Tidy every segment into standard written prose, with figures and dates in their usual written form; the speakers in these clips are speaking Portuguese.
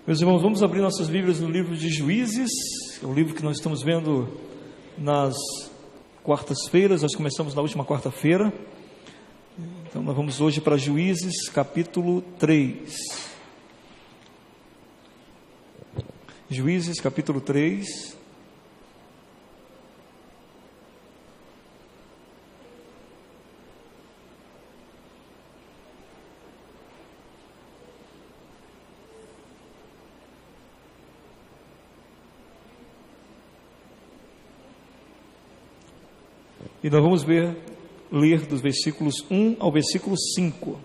Meus irmãos, vamos abrir nossas Bíblias no livro de Juízes, o livro que nós estamos vendo nas quartas-feiras. Nós começamos na última quarta-feira, então nós vamos hoje para Juízes capítulo 3. Juízes capítulo 3. E nós vamos ler dos versículos 1 ao versículo 5.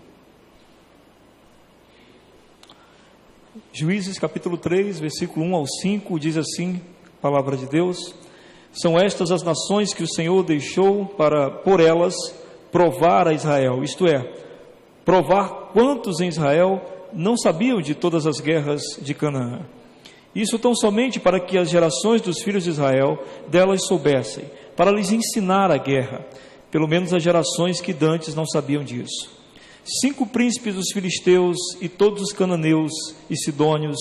Juízes capítulo 3, versículo 1 ao 5, diz assim a palavra de Deus: São estas as nações que o Senhor deixou para, por elas, provar a Israel, isto é, provar quantos em Israel não sabiam de todas as guerras de Canaã. Isso tão somente para que as gerações dos filhos de Israel delas soubessem, para lhes ensinar a guerra, pelo menos as gerações que dantes não sabiam disso. 5 príncipes dos filisteus e todos os cananeus e sidônios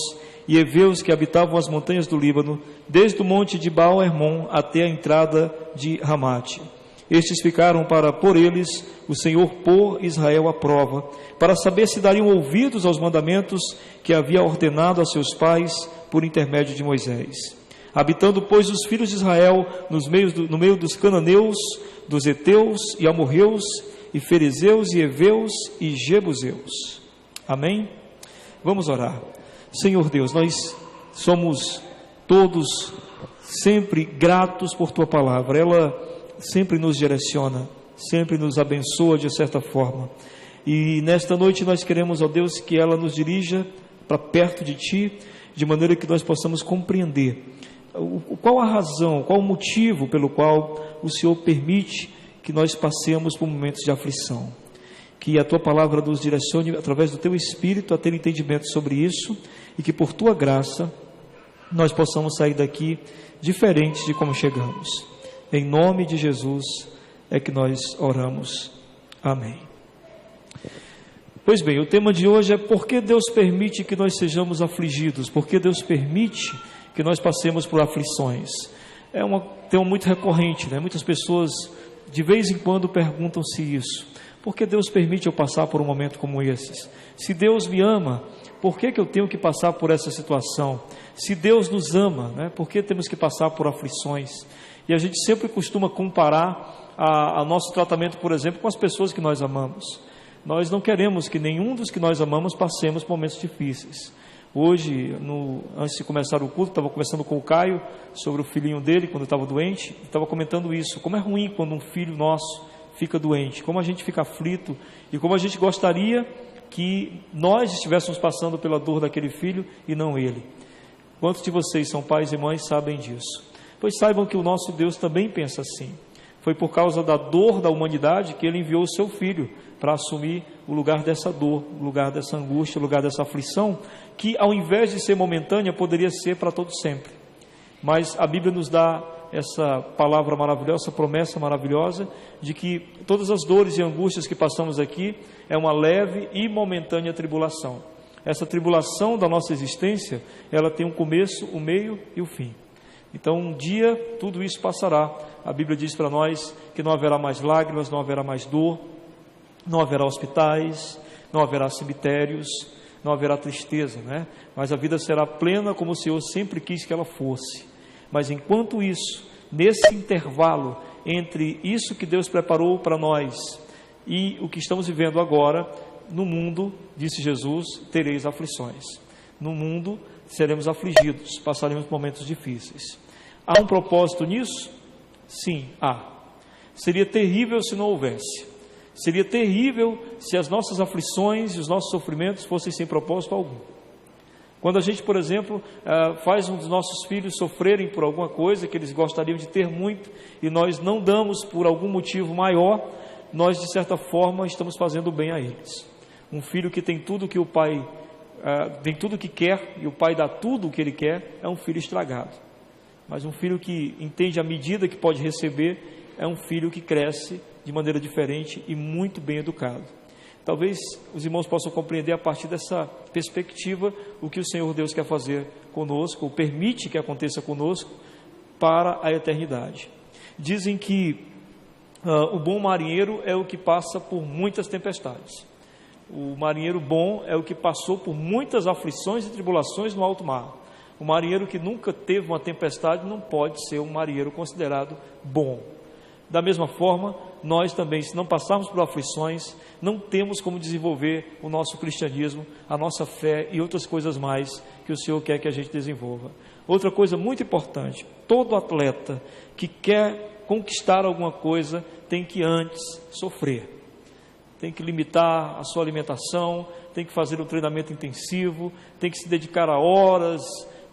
e heveus que habitavam as montanhas do Líbano, desde o monte de Baal-Hermon até a entrada de Ramate. Estes ficaram para, por eles, o Senhor pôr Israel à prova, para saber se dariam ouvidos aos mandamentos que havia ordenado a seus pais por intermédio de Moisés. Habitando, pois, os filhos de Israel no meio dos cananeus, dos heteus e amorreus, e ferezeus e heveus e jebuseus. Amém? Vamos orar. Senhor Deus, nós somos todos sempre gratos por Tua palavra. Ela sempre nos direciona, sempre nos abençoa de certa forma. E nesta noite nós queremos, ó Deus, que ela nos dirija para perto de Ti, de maneira que nós possamos compreender qual a razão, qual o motivo pelo qual o Senhor permite que nós passemos por momentos de aflição. Que a Tua palavra nos direcione através do Teu Espírito a ter entendimento sobre isso, e que por Tua graça nós possamos sair daqui diferentes de como chegamos. Em nome de Jesus é que nós oramos. Amém. Pois bem, o tema de hoje é: por que Deus permite que nós sejamos afligidos? Por que Deus permite que nós passemos por aflições? É um tema muito recorrente, né? Muitas pessoas de vez em quando perguntam-se isso. Por que Deus permite eu passar por um momento como esses? Se Deus me ama, por que eu tenho que passar por essa situação? Se Deus nos ama, né? Por que temos que passar por aflições? E a gente sempre costuma comparar a nosso tratamento, por exemplo, com as pessoas que nós amamos. Nós não queremos que nenhum dos que nós amamos passemos por momentos difíceis. Hoje, antes de começar o culto, estava conversando com o Caio sobre o filhinho dele, quando estava doente, e estava comentando isso, como é ruim quando um filho nosso fica doente, como a gente fica aflito, e como a gente gostaria que nós estivéssemos passando pela dor daquele filho e não ele. Quantos de vocês são pais e mães sabem disso? Pois saibam que o nosso Deus também pensa assim. Foi por causa da dor da humanidade que Ele enviou o Seu Filho para assumir o lugar dessa dor, o lugar dessa angústia, o lugar dessa aflição, que ao invés de ser momentânea, poderia ser para todo sempre. Mas a Bíblia nos dá essa palavra maravilhosa, essa promessa maravilhosa, de que todas as dores e angústias que passamos aqui é uma leve e momentânea tribulação. Essa tribulação da nossa existência, ela tem um começo, um meio e o fim. Então um dia tudo isso passará. A Bíblia diz para nós que não haverá mais lágrimas, não haverá mais dor, não haverá hospitais, não haverá cemitérios, não haverá tristeza, né? Mas a vida será plena como o Senhor sempre quis que ela fosse. Mas enquanto isso, nesse intervalo entre isso que Deus preparou para nós e o que estamos vivendo agora, no mundo, disse Jesus, tereis aflições. No mundo seremos afligidos, passaremos momentos difíceis. Há um propósito nisso? Sim, há. Seria terrível se não houvesse. Seria terrível se as nossas aflições e os nossos sofrimentos fossem sem propósito algum. Quando a gente, por exemplo, faz um dos nossos filhos sofrerem por alguma coisa que eles gostariam de ter muito e nós não damos por algum motivo maior, nós de certa forma estamos fazendo bem a eles. Um filho que tem tudo que o pai tem tudo o que quer e o pai dá tudo o que ele quer, é um filho estragado. Mas um filho que entende a medida que pode receber é um filho que cresce de maneira diferente e muito bem educado. Talvez os irmãos possam compreender a partir dessa perspectiva o que o Senhor Deus quer fazer conosco, ou permite que aconteça conosco para a eternidade. Dizem que o bom marinheiro é o que passa por muitas tempestades. O marinheiro bom é o que passou por muitas aflições e tribulações no alto mar. O marinheiro que nunca teve uma tempestade não pode ser um marinheiro considerado bom. Da mesma forma, nós também, se não passarmos por aflições, não temos como desenvolver o nosso cristianismo, a nossa fé e outras coisas mais que o Senhor quer que a gente desenvolva. Outra coisa muito importante: todo atleta que quer conquistar alguma coisa tem que antes sofrer. Tem que limitar a sua alimentação, tem que fazer um treinamento intensivo, tem que se dedicar a horas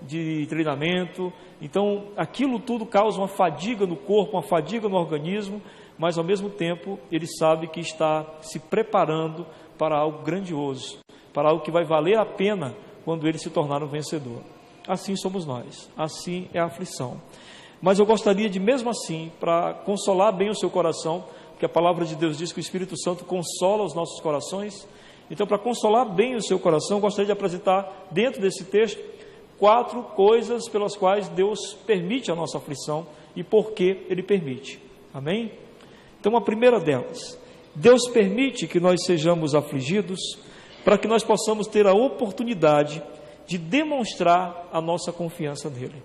de treinamento. Então, aquilo tudo causa uma fadiga no corpo, uma fadiga no organismo, mas ao mesmo tempo ele sabe que está se preparando para algo grandioso, para algo que vai valer a pena quando ele se tornar um vencedor. Assim somos nós, assim é a aflição. Mas eu gostaria de, mesmo assim, para consolar bem o seu coração, porque a palavra de Deus diz que o Espírito Santo consola os nossos corações. Então, para consolar bem o seu coração, eu gostaria de apresentar dentro desse texto 4 coisas pelas quais Deus permite a nossa aflição e por que Ele permite. Amém? Então, a primeira delas: Deus permite que nós sejamos afligidos para que nós possamos ter a oportunidade de demonstrar a nossa confiança nele.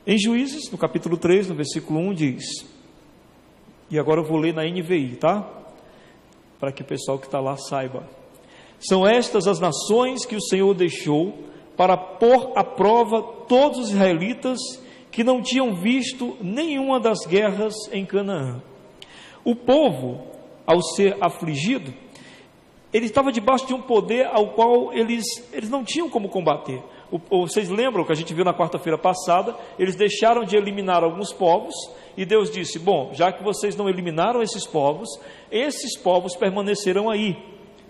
Em Juízes, no capítulo 3, no versículo 1, diz, e agora eu vou ler na NVI, tá? Para que o pessoal que está lá saiba: são estas as nações que o Senhor deixou para pôr à prova todos os israelitas que não tinham visto nenhuma das guerras em Canaã. O povo, ao ser afligido, ele estava debaixo de um poder ao qual eles não tinham como combater. Vocês lembram que a gente viu na quarta-feira passada? Eles deixaram de eliminar alguns povos e Deus disse: bom, já que vocês não eliminaram esses povos permanecerão aí.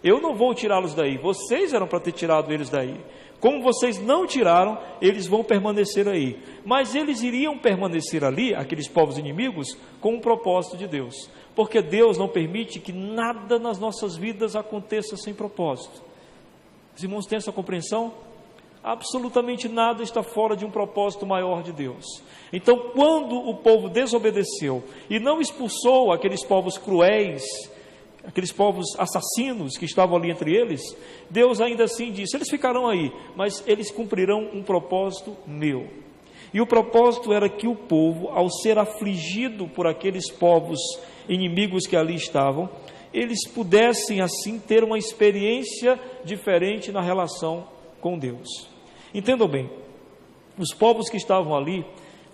Eu não vou tirá-los daí, vocês eram para ter tirado eles daí. Como vocês não tiraram, eles vão permanecer aí. Mas eles iriam permanecer ali, aqueles povos inimigos, com um propósito de Deus. Porque Deus não permite que nada nas nossas vidas aconteça sem propósito. Os irmãos têm essa compreensão? Absolutamente nada está fora de um propósito maior de Deus. Então, quando o povo desobedeceu e não expulsou aqueles povos cruéis, aqueles povos assassinos que estavam ali entre eles, Deus ainda assim disse: eles ficarão aí, mas eles cumprirão um propósito meu. E o propósito era que o povo, ao ser afligido por aqueles povos inimigos que ali estavam, eles pudessem assim ter uma experiência diferente na relação com Deus. Entendam bem, os povos que estavam ali,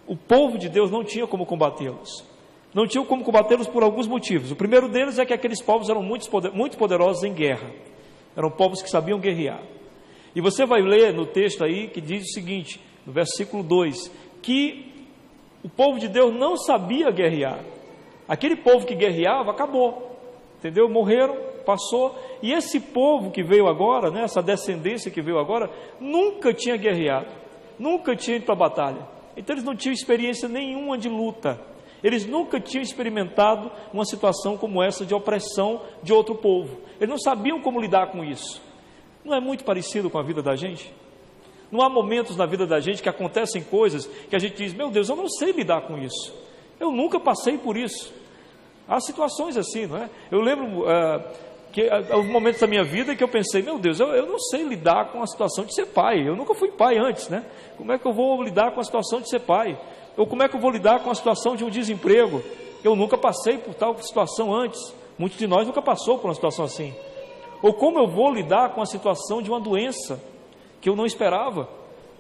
o povo de Deus não tinha como combatê-los. Não tinham como combatê-los por alguns motivos. O primeiro deles é que aqueles povos eram muito poderosos em guerra. Eram povos que sabiam guerrear. E você vai ler no texto aí que diz o seguinte, no versículo 2, que o povo de Deus não sabia guerrear. Aquele povo que guerreava, acabou. Entendeu? Morreram, passou. E esse povo que veio agora, né, essa descendência que veio agora, nunca tinha guerreado. Nunca tinha ido para a batalha. Então eles não tinham experiência nenhuma de luta. Eles nunca tinham experimentado uma situação como essa de opressão de outro povo. Eles não sabiam como lidar com isso. Não é muito parecido com a vida da gente? Não há momentos na vida da gente que acontecem coisas que a gente diz: meu Deus, eu não sei lidar com isso. Eu nunca passei por isso. Há situações assim, não é? Eu lembro que houve momentos da minha vida que eu pensei: meu Deus, eu não sei lidar com a situação de ser pai. Eu nunca fui pai antes, né? Como é que eu vou lidar com a situação de ser pai? Ou como é que eu vou lidar com a situação de um desemprego? Eu nunca passei por tal situação antes. Muitos de nós nunca passou por uma situação assim. Ou como eu vou lidar com a situação de uma doença que eu não esperava?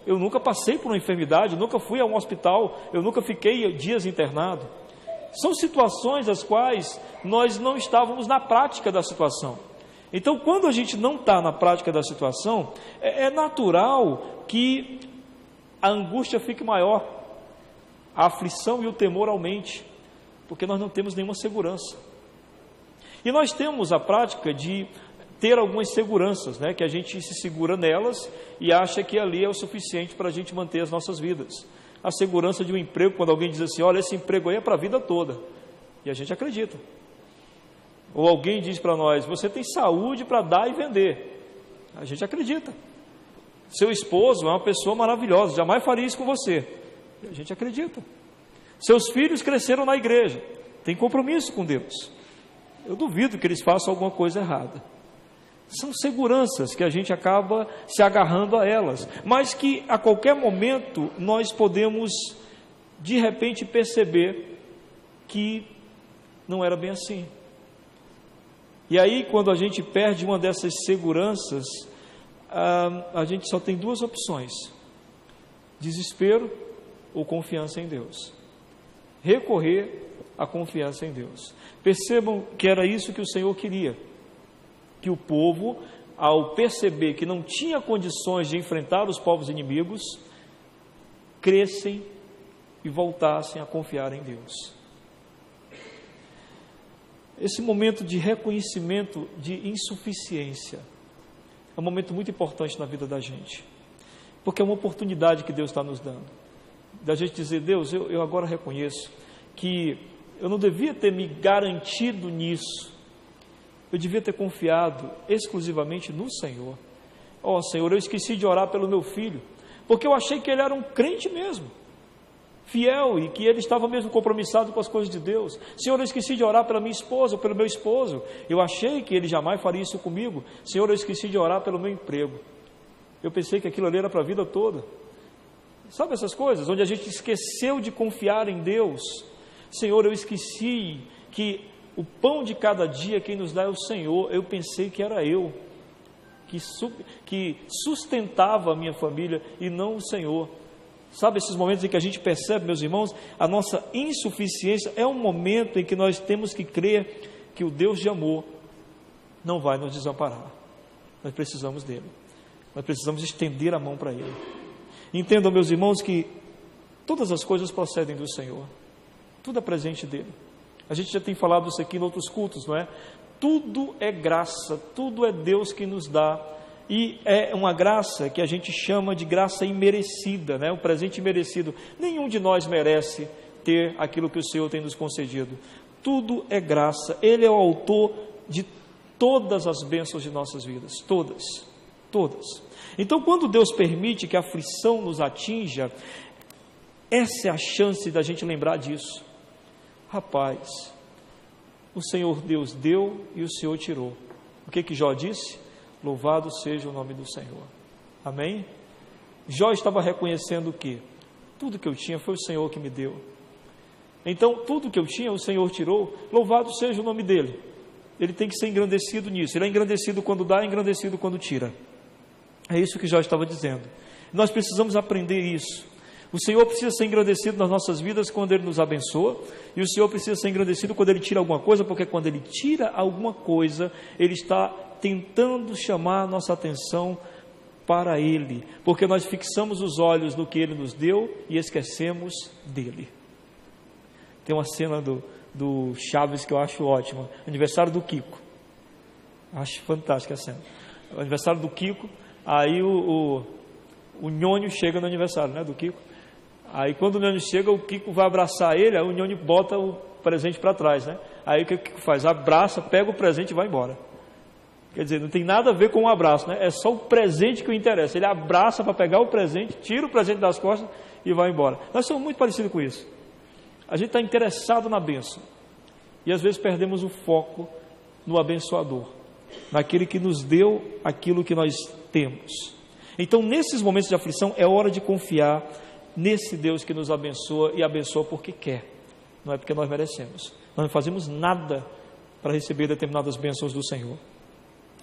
Eu nunca passei por uma enfermidade, nunca fui a um hospital, eu nunca fiquei dias internado. São situações das quais nós não estávamos na prática da situação. Então, quando a gente não está na prática da situação, é natural que a angústia fique maior, a aflição e o temor aumente, porque nós não temos nenhuma segurança. E nós temos a prática de ter algumas seguranças, né, que a gente se segura nelas e acha que ali é o suficiente para a gente manter as nossas vidas. A segurança de um emprego, quando alguém diz assim: olha, esse emprego aí é para a vida toda, e a gente acredita. ou alguém diz para nós: você tem saúde para dar e vender. A gente acredita. Seu esposo é uma pessoa maravilhosa, jamais faria isso com você. A gente acredita. Seus filhos cresceram na igreja, tem compromisso com Deus. Eu duvido que eles façam alguma coisa errada. São seguranças que a gente acaba se agarrando a elas, mas que a qualquer momento nós podemos de repente perceber que não era bem assim. E aí, quando a gente perde uma dessas seguranças, a gente só tem duas opções: desespero ou confiança em Deus. Recorrer à confiança em Deus. Percebam que era isso que o Senhor queria, que o povo, ao perceber que não tinha condições de enfrentar os povos inimigos, crescem e voltassem a confiar em Deus. Esse momento de reconhecimento de insuficiência é um momento muito importante na vida da gente, porque é uma oportunidade que Deus está nos dando, da gente dizer: Deus, eu agora reconheço que eu não devia ter me garantido nisso, eu devia ter confiado exclusivamente no Senhor. Ó Senhor, eu esqueci de orar pelo meu filho, porque eu achei que ele era um crente mesmo, fiel, e que ele estava mesmo compromissado com as coisas de Deus. Senhor, eu esqueci de orar pela minha esposa, ou pelo meu esposo, eu achei que ele jamais faria isso comigo. Senhor, eu esqueci de orar pelo meu emprego, eu pensei que aquilo ali era para a vida toda. Sabe essas coisas, onde a gente esqueceu de confiar em Deus? Senhor, eu esqueci que o pão de cada dia quem nos dá é o Senhor, eu pensei que era eu, que sustentava a minha família e não o Senhor. Sabe esses momentos em que a gente percebe, meus irmãos, a nossa insuficiência? É um momento em que nós temos que crer que o Deus de amor não vai nos desamparar. Nós precisamos dele, nós precisamos estender a mão para ele. Entendam, meus irmãos, que todas as coisas procedem do Senhor, tudo é presente dele. A gente já tem falado isso aqui em outros cultos, não é? Tudo é graça, tudo é Deus que nos dá, e é uma graça que a gente chama de graça imerecida, né? Um presente imerecido. Nenhum de nós merece ter aquilo que o Senhor tem nos concedido. Tudo é graça. Ele é o autor de todas as bênçãos de nossas vidas, todas. Então, quando Deus permite que a aflição nos atinja, essa é a chance da gente lembrar disso. Rapaz, o Senhor Deus deu e o Senhor tirou. O que Jó disse? Louvado seja o nome do Senhor. Amém? Jó estava reconhecendo que tudo que eu tinha foi o Senhor que me deu. Então, tudo que eu tinha o Senhor tirou. Louvado seja o nome dele. Ele tem que ser engrandecido nisso. Ele é engrandecido quando dá, é engrandecido quando tira. É isso que Jó estava dizendo. Nós precisamos aprender isso. O Senhor precisa ser engrandecido nas nossas vidas quando Ele nos abençoa, e o Senhor precisa ser engrandecido quando Ele tira alguma coisa, porque quando Ele tira alguma coisa, Ele está tentando chamar a nossa atenção para Ele, porque nós fixamos os olhos no que Ele nos deu e esquecemos dEle. Tem uma cena do Chaves que eu acho ótima, aniversário do Kiko, acho fantástica a cena, o aniversário do Kiko, aí o Nhônio chega no aniversário, né, do Kiko. Aí quando o Nhônio chega, o Kiko vai abraçar ele, aí o Nhônio bota o presente para trás, né? Aí o que o Kiko faz? Abraça, pega o presente e vai embora. Quer dizer, não tem nada a ver com um abraço, né? É só o presente que o interessa. Ele abraça para pegar o presente, tira o presente das costas e vai embora. Nós somos muito parecidos com isso. A gente está interessado na bênção e às vezes perdemos o foco no abençoador, naquele que nos deu aquilo que nós temos. Então, nesses momentos de aflição, é hora de confiar nesse Deus que nos abençoa, e abençoa porque quer, não é porque nós merecemos. Nós não fazemos nada para receber determinadas bênçãos do Senhor.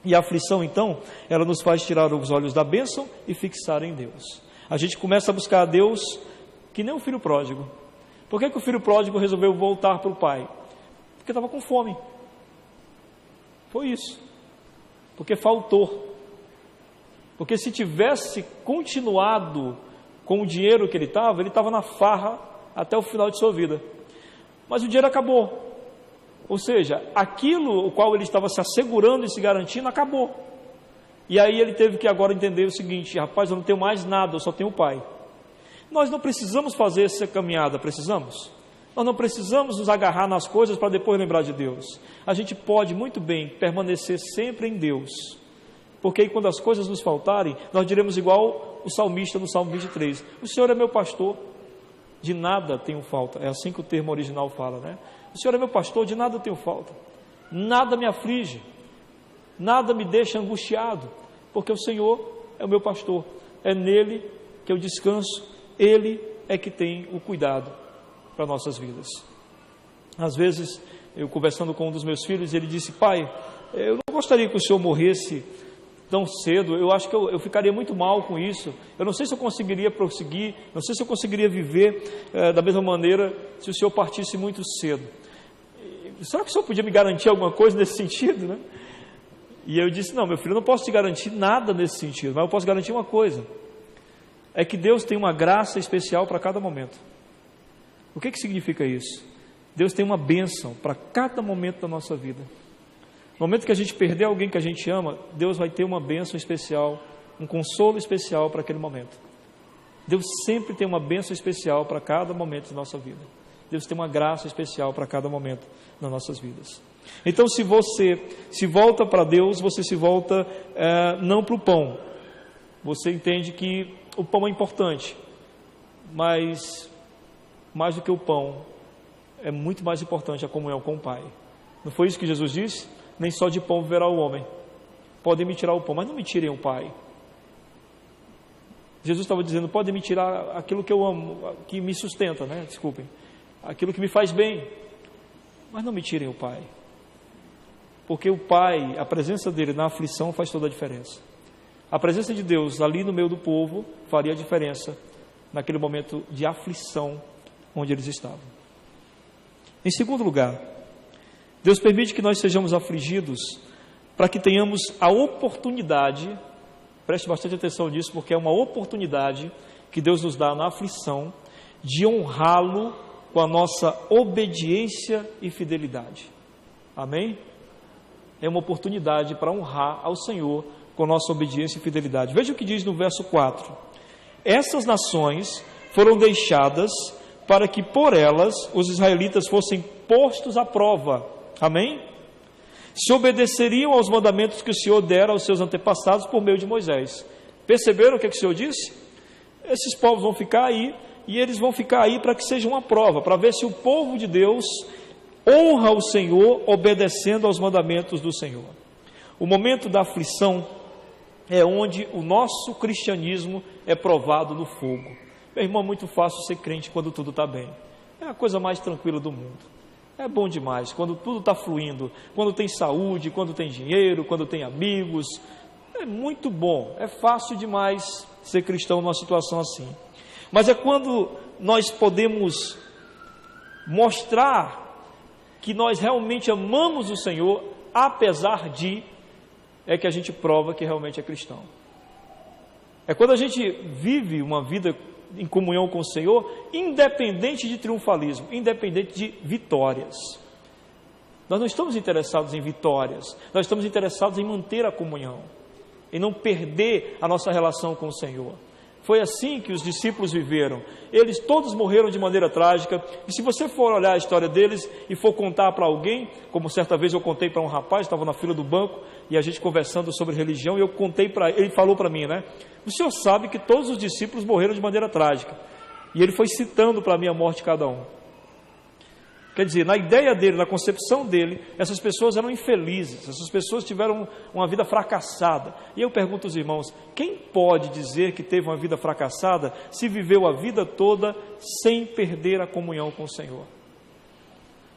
E a aflição, então, ela nos faz tirar os olhos da bênção e fixar em Deus. A gente começa a buscar a Deus que nem o filho pródigo. Por que o filho pródigo resolveu voltar para o pai? Porque estava com fome. Foi isso. Porque faltou. Porque se tivesse continuado com o dinheiro que ele estava na farra até o final de sua vida. Mas o dinheiro acabou. Ou seja, aquilo o qual ele estava se assegurando e se garantindo, acabou. E aí ele teve que agora entender o seguinte: rapaz, eu não tenho mais nada, eu só tenho o pai. Nós não precisamos fazer essa caminhada, precisamos? Nós não precisamos nos agarrar nas coisas para depois lembrar de Deus. A gente pode muito bem permanecer sempre em Deus, porque aí quando as coisas nos faltarem, nós diremos igual o salmista no Salmo 23, o Senhor é meu pastor, de nada tenho falta. É assim que o termo original fala, né? O Senhor é meu pastor, de nada tenho falta, nada me aflige, nada me deixa angustiado, porque o Senhor é o meu pastor, é nele que eu descanso, Ele é que tem o cuidado para nossas vidas. Às vezes, eu conversando com um dos meus filhos, ele disse: pai, eu não gostaria que o senhor morresse tão cedo, eu acho que eu ficaria muito mal com isso, eu não sei se eu conseguiria prosseguir, não sei se eu conseguiria viver da mesma maneira se o senhor partisse muito cedo. Será que o senhor podia me garantir alguma coisa nesse sentido, né? E eu disse: não, meu filho, eu não posso te garantir nada nesse sentido, mas eu posso garantir uma coisa, é que Deus tem uma graça especial para cada momento. O que significa isso? Deus tem uma bênção para cada momento da nossa vida. No momento que a gente perder alguém que a gente ama, Deus vai ter uma bênção especial, um consolo especial para aquele momento. Deus sempre tem uma bênção especial para cada momento da nossa vida. Deus tem uma graça especial para cada momento das nossas vidas. Então, se você se volta para Deus, você se volta não para o pão. Você entende que o pão é importante, mas mais do que o pão, é muito mais importante a comunhão com o Pai. Não foi isso que Jesus disse? Nem só de pão viverá o homem. Podem me tirar o pão, mas não me tirem o Pai. Jesus estava dizendo: podem me tirar aquilo que eu amo, que me sustenta, né? Desculpem, aquilo que me faz bem, mas não me tirem o Pai. Porque o Pai, a presença dele na aflição faz toda a diferença. A presença de Deus ali no meio do povo faria a diferença naquele momento de aflição onde eles estavam. Em segundo lugar, Deus permite que nós sejamos afligidos para que tenhamos a oportunidade, preste bastante atenção nisso, porque é uma oportunidade que Deus nos dá na aflição de honrá-lo com a nossa obediência e fidelidade. Amém? É uma oportunidade para honrar ao Senhor com a nossa obediência e fidelidade. Veja o que diz no verso 4: essas nações foram deixadas para que por elas os israelitas fossem postos à prova. Amém? Se obedeceriam aos mandamentos que o Senhor dera aos seus antepassados por meio de Moisés. Perceberam o que o Senhor disse? Esses povos vão ficar aí, e eles vão ficar aí para que seja uma prova, para ver se o povo de Deus honra o Senhor obedecendo aos mandamentos do Senhor. O momento da aflição é onde o nosso cristianismo é provado no fogo. Meu irmão, é muito fácil ser crente quando tudo está bem. É a coisa mais tranquila do mundo. É bom demais quando tudo está fluindo, quando tem saúde, quando tem dinheiro, quando tem amigos. É muito bom, é fácil demais ser cristão numa situação assim. Mas é quando nós podemos mostrar que nós realmente amamos o Senhor, apesar de, é que a gente prova que realmente é cristão. É quando a gente vive uma vida em comunhão com o Senhor, independente de triunfalismo, independente de vitórias. Nós não estamos interessados em vitórias, nós estamos interessados em manter a comunhão, em não perder a nossa relação com o Senhor. Foi assim que os discípulos viveram. Eles todos morreram de maneira trágica. E se você for olhar a história deles e for contar para alguém, como certa vez eu contei para um rapaz, estava na fila do banco, e a gente conversando sobre religião, e eu contei para ele, ele falou para mim, né? O senhor sabe que todos os discípulos morreram de maneira trágica. E ele foi citando para mim a morte de cada um. Quer dizer, na ideia dele, na concepção dele, essas pessoas eram infelizes, essas pessoas tiveram uma vida fracassada. E eu pergunto aos irmãos, quem pode dizer que teve uma vida fracassada se viveu a vida toda sem perder a comunhão com o Senhor?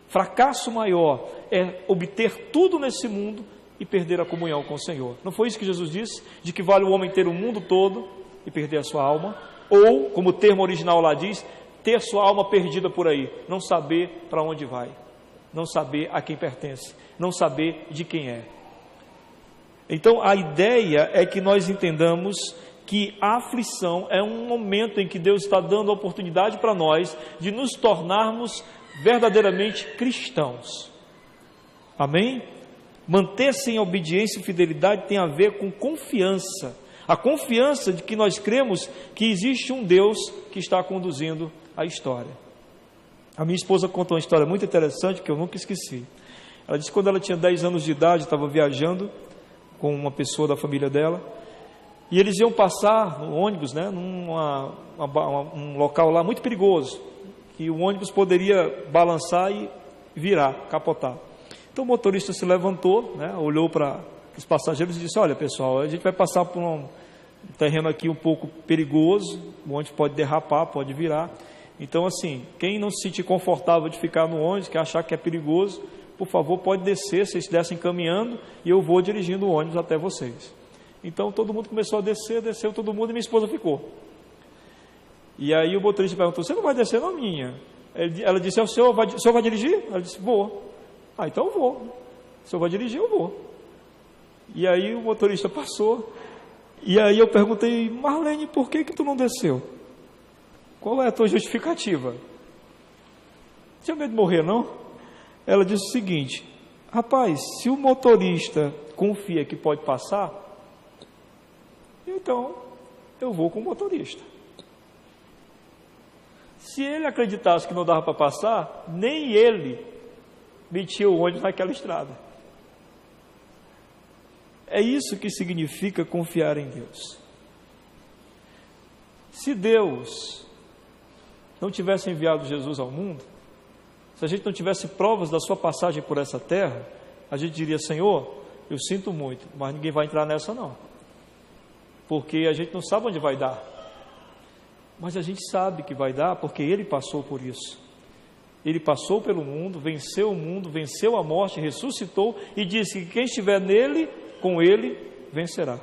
Fracasso maior é obter tudo nesse mundo e perder a comunhão com o Senhor. Não foi isso que Jesus disse? De que vale o homem ter o mundo todo e perder a sua alma? Ou, como o termo original lá diz, ter sua alma perdida por aí, não saber para onde vai, não saber a quem pertence, não saber de quem é. Então a ideia é que nós entendamos que a aflição é um momento em que Deus está dando a oportunidade para nós de nos tornarmos verdadeiramente cristãos. Amém? Manter-se em obediência e fidelidade tem a ver com confiança. A confiança de que nós cremos que existe um Deus que está conduzindo a história. A minha esposa contou uma história muito interessante que eu nunca esqueci. Ela disse que quando ela tinha 10 anos de idade, estava viajando com uma pessoa da família dela, e eles iam passar no ônibus, né, um local lá muito perigoso, que o ônibus poderia balançar e virar, capotar. Então o motorista se levantou, né, olhou para os passageiros e disse: olha pessoal, a gente vai passar por um terreno aqui um pouco perigoso, o ônibus pode derrapar, pode virar. Então assim, quem não se sentir confortável de ficar no ônibus, que achar que é perigoso, por favor pode descer, vocês descem caminhando e eu vou dirigindo o ônibus até vocês. Então todo mundo começou a descer, desceu todo mundo e minha esposa ficou. E aí o motorista perguntou: você não vai descer não, minha? Ela disse: o senhor vai dirigir? Ela disse: vou. Ah, então eu vou. Se o senhor vai dirigir, eu vou. E aí o motorista passou. E aí eu perguntei: Marlene, por que tu não desceu? Qual é a tua justificativa? Tinha medo de morrer, não? Ela disse o seguinte: rapaz, se o motorista confia que pode passar, então eu vou com o motorista. Se ele acreditasse que não dava para passar, nem ele metia o ônibus naquela estrada. É isso que significa confiar em Deus. Se Deus não tivesse enviado Jesus ao mundo, se a gente não tivesse provas da sua passagem por essa terra, a gente diria: Senhor, eu sinto muito, mas ninguém vai entrar nessa não, porque a gente não sabe onde vai dar. Mas a gente sabe que vai dar, porque Ele passou por isso. Ele passou pelo mundo, venceu a morte, ressuscitou e disse que quem estiver nele, com Ele, vencerá.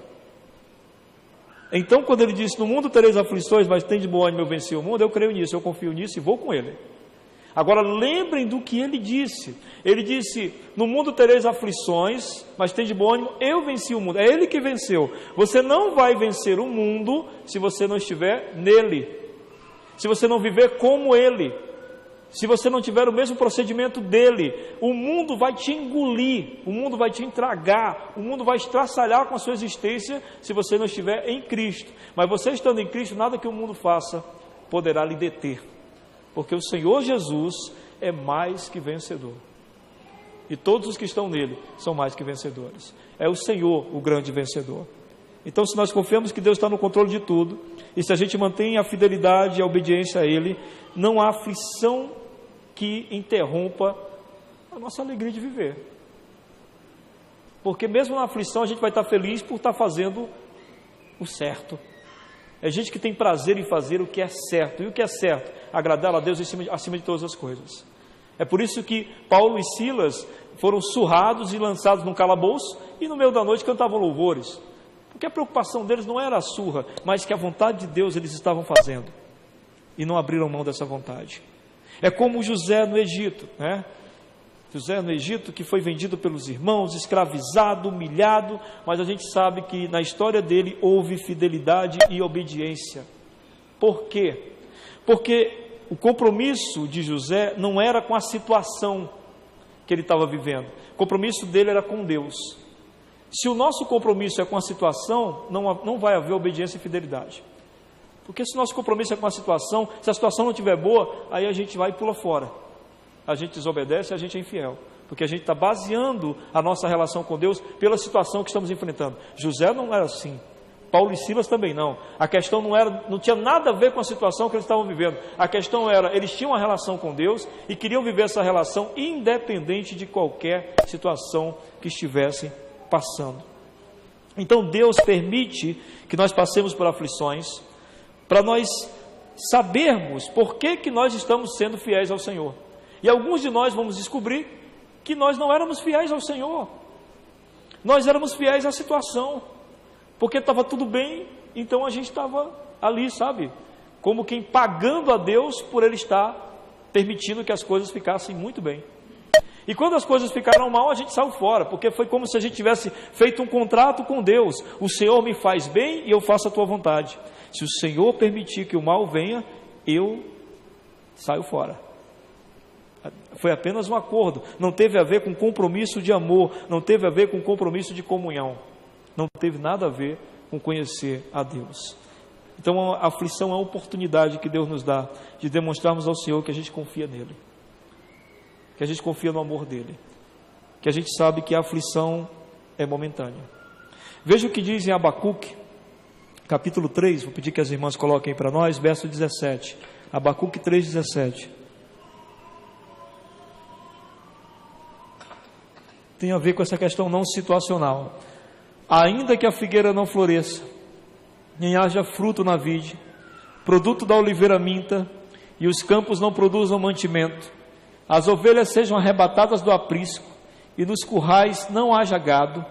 Então quando Ele disse: no mundo tereis aflições, mas tem de bom ânimo, eu venci o mundo, eu creio nisso, eu confio nisso e vou com Ele. Agora lembrem do que Ele disse. Ele disse: no mundo tereis aflições, mas tem de bom ânimo, eu venci o mundo. É Ele que venceu. Você não vai vencer o mundo se você não estiver nele, se você não viver como Ele, se você não tiver o mesmo procedimento dele. O mundo vai te engolir, o mundo vai te intragar, o mundo vai estraçalhar com a sua existência se você não estiver em Cristo. Mas você estando em Cristo, nada que o mundo faça poderá lhe deter, porque o Senhor Jesus é mais que vencedor, e todos os que estão nele são mais que vencedores. É o Senhor o grande vencedor. Então, se nós confiamos que Deus está no controle de tudo, e se a gente mantém a fidelidade e a obediência a Ele, não há aflição que interrompa a nossa alegria de viver. Porque mesmo na aflição a gente vai estar feliz por estar fazendo o certo. É gente que tem prazer em fazer o que é certo. E o que é certo? Agradar a Deus acima de todas as coisas. É por isso que Paulo e Silas foram surrados e lançados num calabouço e no meio da noite cantavam louvores. Porque a preocupação deles não era a surra, mas que a vontade de Deus eles estavam fazendo. E não abriram mão dessa vontade. É como José no Egito, né? José no Egito, que foi vendido pelos irmãos, escravizado, humilhado, mas a gente sabe que na história dele houve fidelidade e obediência. Por quê? Porque o compromisso de José não era com a situação que ele estava vivendo, o compromisso dele era com Deus. Se o nosso compromisso é com a situação, não vai haver obediência e fidelidade. Porque se o nosso compromisso é com a situação, se a situação não estiver boa, aí a gente vai e pula fora. A gente desobedece, a gente é infiel. Porque a gente está baseando a nossa relação com Deus pela situação que estamos enfrentando. José não era assim. Paulo e Silas também não. A questão não tinha nada a ver com a situação que eles estavam vivendo. A questão era, eles tinham uma relação com Deus e queriam viver essa relação independente de qualquer situação que estivessem passando. Então Deus permite que nós passemos por aflições, para nós sabermos por que nós estamos sendo fiéis ao Senhor. E alguns de nós vamos descobrir que nós não éramos fiéis ao Senhor. Nós éramos fiéis à situação, porque estava tudo bem, então a gente estava ali, sabe? Como quem pagando a Deus por Ele estar permitindo que as coisas ficassem muito bem. E quando as coisas ficaram mal, a gente saiu fora, porque foi como se a gente tivesse feito um contrato com Deus. O Senhor me faz bem e eu faço a tua vontade. Se o Senhor permitir que o mal venha, eu saio fora. Foi apenas um acordo, não teve a ver com compromisso de amor, não teve a ver com compromisso de comunhão, não teve nada a ver com conhecer a Deus. Então a aflição é a oportunidade que Deus nos dá de demonstrarmos ao Senhor que a gente confia nele, que a gente confia no amor dele, que a gente sabe que a aflição é momentânea. Veja o que diz em Abacuque, capítulo 3, vou pedir que as irmãs coloquem para nós, verso 17, Abacuque 3,17. Tem a ver com essa questão não situacional. Ainda que a figueira não floresça, nem haja fruto na vide, produto da oliveira minta, e os campos não produzam mantimento, as ovelhas sejam arrebatadas do aprisco, e nos currais não haja gado.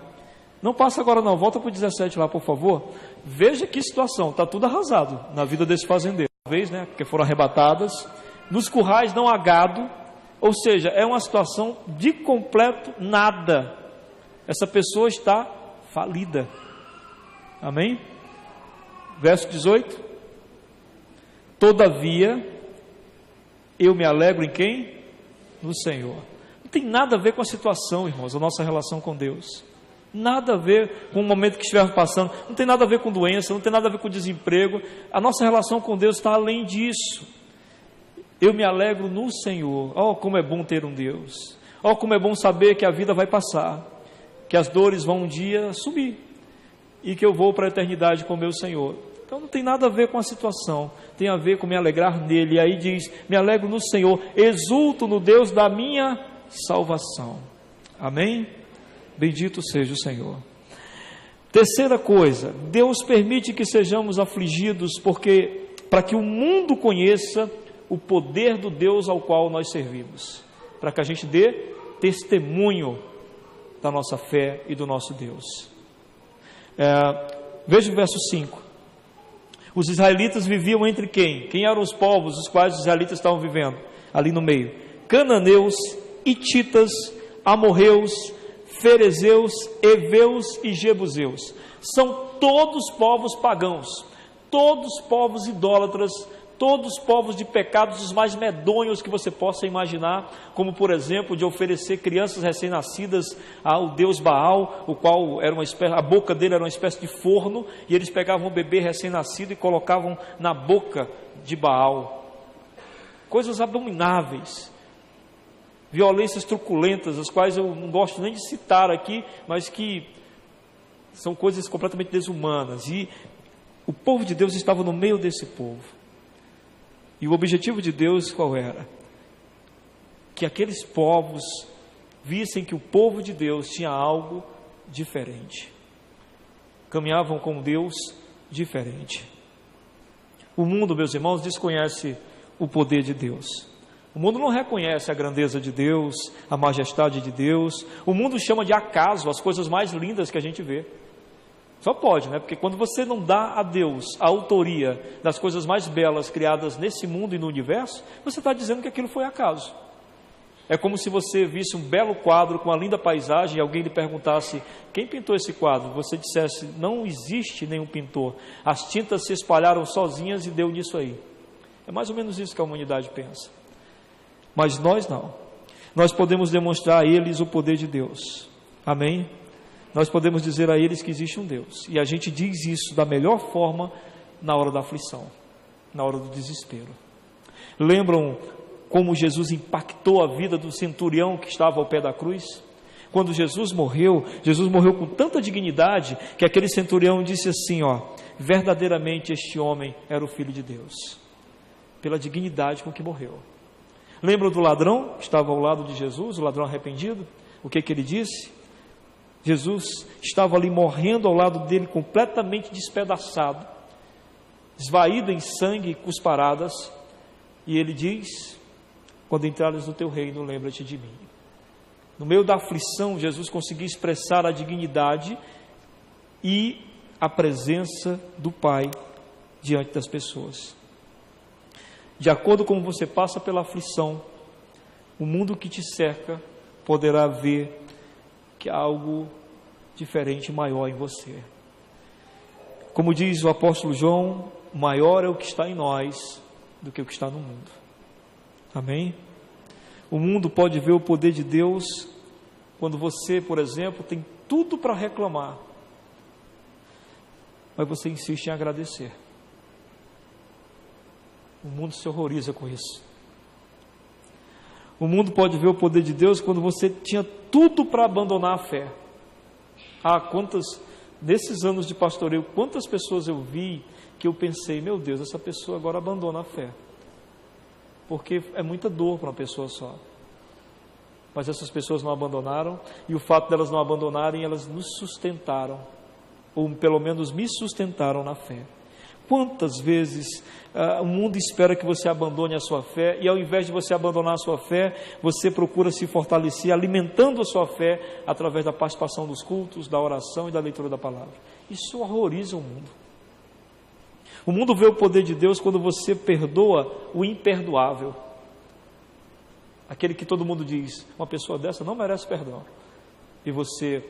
Não passa agora não, volta para o 17 lá, por favor. Veja que situação, está tudo arrasado na vida desse fazendeiro. Uma vez, né, porque foram arrebatadas, nos currais não há gado, ou seja, é uma situação de completo nada. Essa pessoa está falida. Amém? Verso 18. Todavia, eu me alegro em quem? No Senhor. Não tem nada a ver com a situação, irmãos, a nossa relação com Deus. Nada a ver com o momento que estivermos passando, não tem nada a ver com doença, não tem nada a ver com desemprego. A nossa relação com Deus está além disso. Eu me alegro no Senhor. Oh, como é bom ter um Deus. Oh, como é bom saber que a vida vai passar, que as dores vão um dia subir e que eu vou para a eternidade com o meu Senhor. Então não tem nada a ver com a situação, tem a ver com me alegrar nele. E aí diz, me alegro no Senhor, exulto no Deus da minha salvação. Amém? Bendito seja o Senhor. Terceira coisa, Deus permite que sejamos afligidos para que o mundo conheça o poder do Deus ao qual nós servimos, para que a gente dê testemunho da nossa fé e do nosso Deus. Veja o verso 5. Os israelitas viviam entre quem? Quem eram os povos os quais os israelitas estavam vivendo? Ali no meio: cananeus, hititas, amorreus, ferezeus, heveus e jebuseus. São todos povos pagãos, todos povos idólatras, todos povos de pecados os mais medonhos que você possa imaginar, como por exemplo de oferecer crianças recém-nascidas ao deus Baal, o qual era a boca dele era uma espécie de forno, e eles pegavam um bebê recém-nascido e colocavam na boca de Baal. Coisas abomináveis, violências truculentas, as quais eu não gosto nem de citar aqui, mas que são coisas completamente desumanas. E o povo de Deus estava no meio desse povo. E o objetivo de Deus qual era? Que aqueles povos vissem que o povo de Deus tinha algo diferente. Caminhavam com Deus diferente. O mundo, meus irmãos, desconhece o poder de Deus. O mundo não reconhece a grandeza de Deus, a majestade de Deus. O mundo chama de acaso as coisas mais lindas que a gente vê. Só pode, né? Porque quando você não dá a Deus a autoria das coisas mais belas criadas nesse mundo e no universo, você está dizendo que aquilo foi acaso. É como se você visse um belo quadro com uma linda paisagem e alguém lhe perguntasse: quem pintou esse quadro? Você dissesse: não existe nenhum pintor. As tintas se espalharam sozinhas e deu nisso aí. É mais ou menos isso que a humanidade pensa. Mas nós não. Nós podemos demonstrar a eles o poder de Deus. Amém? Nós podemos dizer a eles que existe um Deus. E a gente diz isso da melhor forma na hora da aflição, na hora do desespero. Lembram como Jesus impactou a vida do centurião que estava ao pé da cruz? Quando Jesus morreu com tanta dignidade que aquele centurião disse assim: verdadeiramente este homem era o Filho de Deus, pela dignidade com que morreu. Lembram do ladrão que estava ao lado de Jesus, o ladrão arrependido? O que ele disse? Jesus estava ali morrendo ao lado dele, completamente despedaçado, esvaído em sangue e cusparadas, e ele diz: quando entrares no teu reino, lembra-te de mim. No meio da aflição, Jesus conseguiu expressar a dignidade e a presença do Pai diante das pessoas. De acordo com você passa pela aflição, o mundo que te cerca poderá ver que há algo diferente, maior em você. Como diz o apóstolo João, maior é o que está em nós do que o que está no mundo. Amém? O mundo pode ver o poder de Deus quando você, por exemplo, tem tudo para reclamar, mas você insiste em agradecer. O mundo se horroriza com isso. O mundo pode ver o poder de Deus quando você tinha tudo para abandonar a fé. Nesses anos de pastoreio, quantas pessoas eu vi que eu pensei, meu Deus, essa pessoa agora abandona a fé. Porque é muita dor para uma pessoa só. Mas essas pessoas não abandonaram, e o fato delas não abandonarem, elas nos sustentaram, ou pelo menos me sustentaram na fé. Quantas vezes o mundo espera que você abandone a sua fé, e ao invés de você abandonar a sua fé, você procura se fortalecer, alimentando a sua fé, através da participação dos cultos, da oração e da leitura da palavra. Isso horroriza o mundo. O mundo vê o poder de Deus quando você perdoa o imperdoável. Aquele que todo mundo diz, uma pessoa dessa não merece perdão. E você,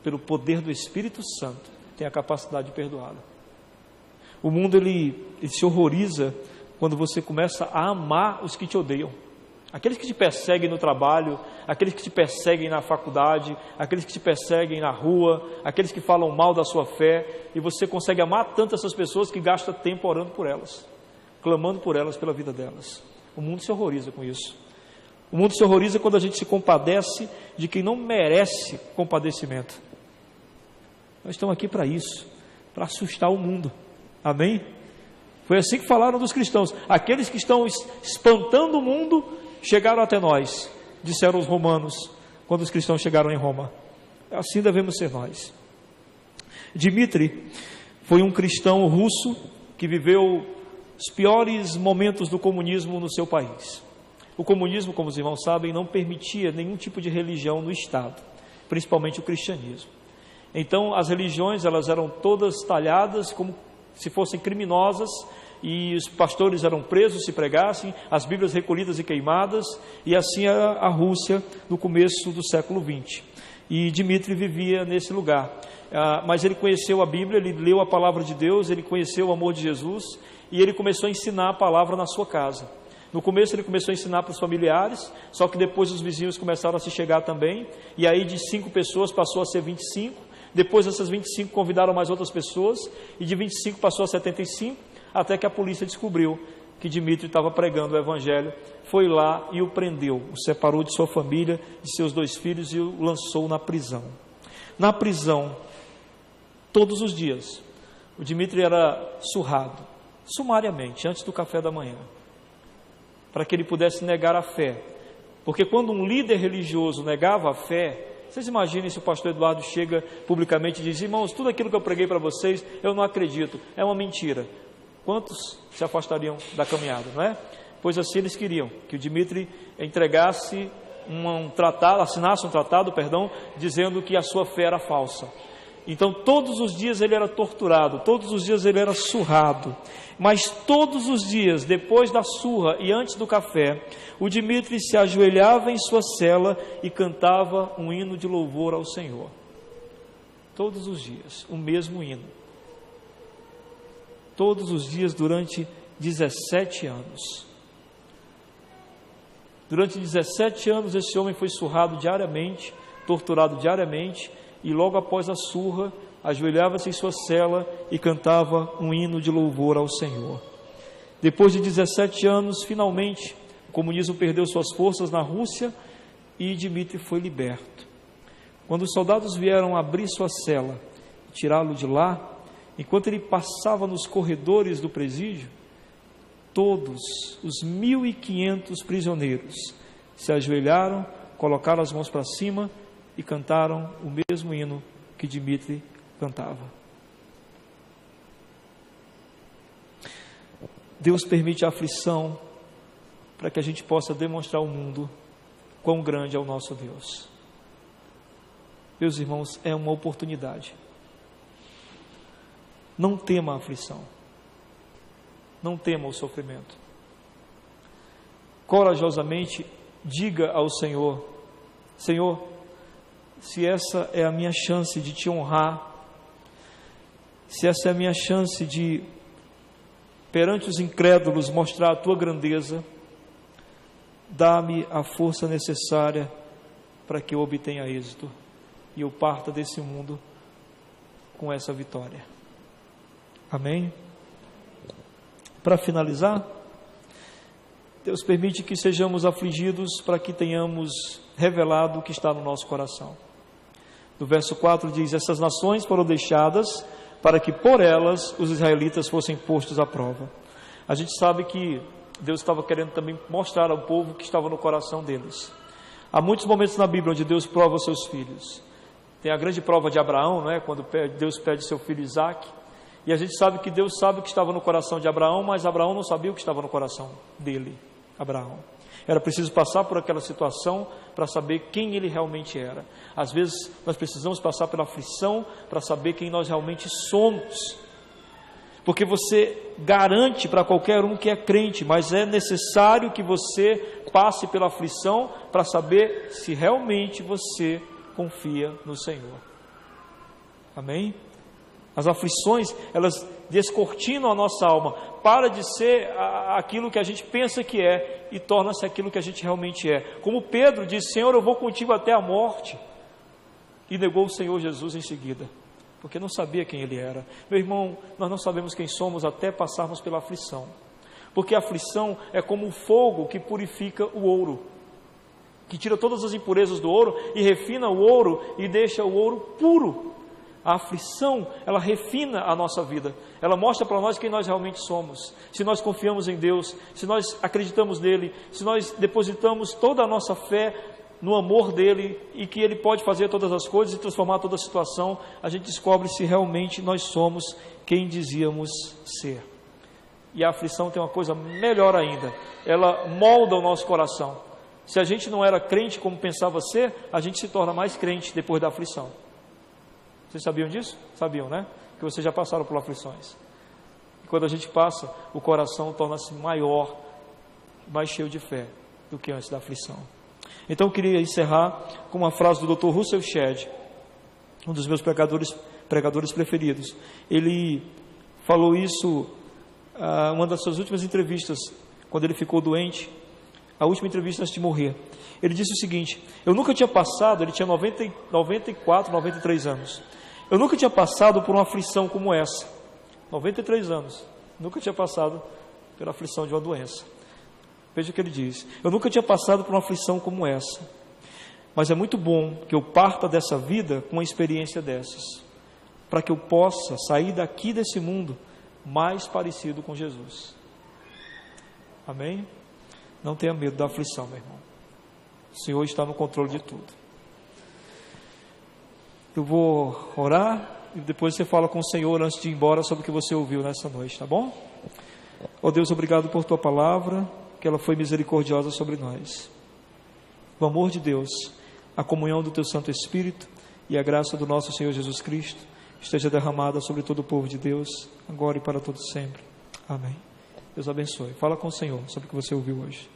pelo poder do Espírito Santo, tem a capacidade de perdoá-la. O mundo ele se horroriza quando você começa a amar os que te odeiam. Aqueles que te perseguem no trabalho, aqueles que te perseguem na faculdade, aqueles que te perseguem na rua, aqueles que falam mal da sua fé, e você consegue amar tanto essas pessoas que gasta tempo orando por elas, clamando por elas, pela vida delas. O mundo se horroriza com isso. O mundo se horroriza quando a gente se compadece de quem não merece compadecimento. Nós estamos aqui para isso, para assustar o mundo. Amém? Foi assim que falaram dos cristãos. Aqueles que estão espantando o mundo chegaram até nós, disseram os romanos, quando os cristãos chegaram em Roma. Assim devemos ser nós. Dmitri foi um cristão russo que viveu os piores momentos do comunismo no seu país. O comunismo, como os irmãos sabem, não permitia nenhum tipo de religião no Estado, principalmente o cristianismo. Então, as religiões, elas eram todas talhadas como se fossem criminosas, e os pastores eram presos se pregassem, as Bíblias recolhidas e queimadas, e assim era a Rússia no começo do século XX. E Dmitri vivia nesse lugar. Mas ele conheceu a Bíblia, ele leu a palavra de Deus, ele conheceu o amor de Jesus, e ele começou a ensinar a palavra na sua casa. No começo ele começou a ensinar para os familiares, só que depois os vizinhos começaram a se chegar também, e aí de 5 pessoas passou a ser 25, depois essas 25 convidaram mais outras pessoas, e de 25 passou a 75, até que a polícia descobriu que Dmitri estava pregando o Evangelho, foi lá e o prendeu, o separou de sua família, de seus 2 filhos, e o lançou na prisão. Na prisão, todos os dias, o Dmitri era surrado, sumariamente, antes do café da manhã, para que ele pudesse negar a fé. Porque quando um líder religioso negava a fé, vocês imaginem se o pastor Eduardo chega publicamente e diz: irmãos, tudo aquilo que eu preguei para vocês, eu não acredito, é uma mentira. Quantos se afastariam da caminhada, não é? Pois assim eles queriam, que o Dmitri entregasse assinasse um tratado, dizendo que a sua fé era falsa. Então todos os dias ele era torturado, todos os dias ele era surrado, mas todos os dias, depois da surra e antes do café, o Dmitri se ajoelhava em sua cela e cantava um hino de louvor ao Senhor. Todos os dias, o mesmo hino. Todos os dias durante 17 anos. Durante 17 anos esse homem foi surrado diariamente, torturado diariamente, e logo após a surra, ajoelhava-se em sua cela e cantava um hino de louvor ao Senhor. Depois de 17 anos, finalmente, o comunismo perdeu suas forças na Rússia e Dmitri foi liberto. Quando os soldados vieram abrir sua cela e tirá-lo de lá, enquanto ele passava nos corredores do presídio, todos os 1.500 prisioneiros se ajoelharam, colocaram as mãos para cima e cantaram o mesmo hino que Dmitri cantava. Deus permite a aflição para que a gente possa demonstrar ao mundo quão grande é o nosso Deus. Meus irmãos, é uma oportunidade. Não tema a aflição. Não tema o sofrimento. Corajosamente diga ao Senhor: Senhor, se essa é a minha chance de te honrar, se essa é a minha chance de, perante os incrédulos, mostrar a tua grandeza, dá-me a força necessária para que eu obtenha êxito e eu parta desse mundo com essa vitória. Amém? Para finalizar, Deus permite que sejamos afligidos para que tenhamos revelado o que está no nosso coração. No verso 4 diz: essas nações foram deixadas para que por elas os israelitas fossem postos à prova. A gente sabe que Deus estava querendo também mostrar ao povo o que estava no coração deles. Há muitos momentos na Bíblia onde Deus prova os seus filhos. Tem a grande prova de Abraão, né? Quando Deus pede seu filho Isaque. E a gente sabe que Deus sabe o que estava no coração de Abraão, mas Abraão não sabia o que estava no coração dele, Abraão. Era preciso passar por aquela situação para saber quem ele realmente era. Às vezes nós precisamos passar pela aflição para saber quem nós realmente somos. Porque você garante para qualquer um que é crente, mas é necessário que você passe pela aflição para saber se realmente você confia no Senhor. Amém? As aflições, elas descortinam a nossa alma, para de ser aquilo que a gente pensa que é e torna-se aquilo que a gente realmente é. Como Pedro disse: Senhor, eu vou contigo até a morte, e negou o Senhor Jesus em seguida, porque não sabia quem ele era. Meu irmão, nós não sabemos quem somos até passarmos pela aflição, porque a aflição é como o fogo que purifica o ouro, que tira todas as impurezas do ouro e refina o ouro e deixa o ouro puro. A aflição, ela refina a nossa vida, ela mostra para nós quem nós realmente somos, se nós confiamos em Deus, se nós acreditamos nele, se nós depositamos toda a nossa fé no amor dele e que ele pode fazer todas as coisas e transformar toda a situação. A gente descobre se realmente nós somos quem dizíamos ser. E a aflição tem uma coisa melhor ainda, ela molda o nosso coração. Se a gente não era crente como pensava ser, a gente se torna mais crente depois da aflição. Vocês sabiam disso? Sabiam, né? Que vocês já passaram por aflições. E quando a gente passa, o coração torna-se maior, mais cheio de fé do que antes da aflição. Então eu queria encerrar com uma frase do Dr. Russell Shedd, um dos meus pregadores preferidos. Ele falou isso uma das suas últimas entrevistas, quando ele ficou doente, a última entrevista antes de morrer. Ele disse o seguinte: eu nunca tinha passado, ele tinha 94, 93 anos. Eu nunca tinha passado por uma aflição como essa. 93 anos. Nunca tinha passado pela aflição de uma doença. Veja o que ele diz: eu nunca tinha passado por uma aflição como essa. Mas é muito bom que eu parta dessa vida com uma experiência dessas, para que eu possa sair daqui desse mundo mais parecido com Jesus. Amém? Não tenha medo da aflição, meu irmão. O Senhor está no controle de tudo. Eu vou orar e depois você fala com o Senhor antes de ir embora sobre o que você ouviu nessa noite, tá bom? Ó Deus, obrigado por Tua palavra, que ela foi misericordiosa sobre nós. O amor de Deus, a comunhão do Teu Santo Espírito e a graça do nosso Senhor Jesus Cristo esteja derramada sobre todo o povo de Deus, agora e para todo sempre. Amém. Deus abençoe. Fala com o Senhor sobre o que você ouviu hoje.